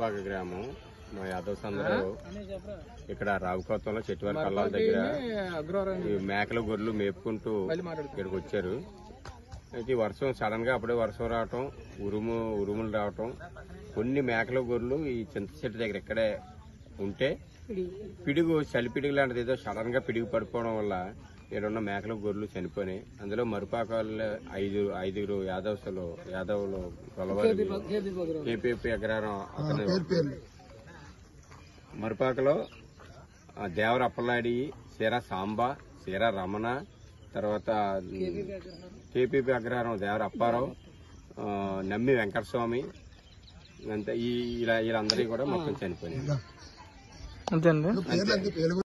మరుపాక గ్రామం. మా యాదవ్స్ అందరూ ఇక్కడ రావుకోతంలో చెట్టువారి కళ్ళాల దగ్గర ఈ మేకలు గొర్రెలు మేపుకుంటూ ఇక్కడికి వచ్చారు. అయితే వర్షం సడన్ గా అప్పుడే వర్షం రావటం, ఉరుములు రావటం, కొన్ని మేకలు గొర్రెలు ఈ చింత చెట్టు దగ్గర ఇక్కడే ఉంటే పిడుగు చలిపిడుగు లాంటిది ఏదో సడన్ గా పిడుగు పడిపోవడం వల్ల ఏడున్న మేకలు గొర్రెలు చనిపోయినాయి. అందులో మరుపాకాలు ఐదుగురు యాదవులు గొలవారి కేపీపీ అగ్రహారం అతను మరుపాకలో దేవర అప్పలాడి, సీరా సాంబా, సీరా రమణ, తర్వాత కేపీపీ అగ్రహారం దేవర అప్పారావు, నమ్మి వెంకటస్వామి, అంతే వీళ్ళందరికీ కూడా మొత్తం చనిపోయినాయి. అంతే.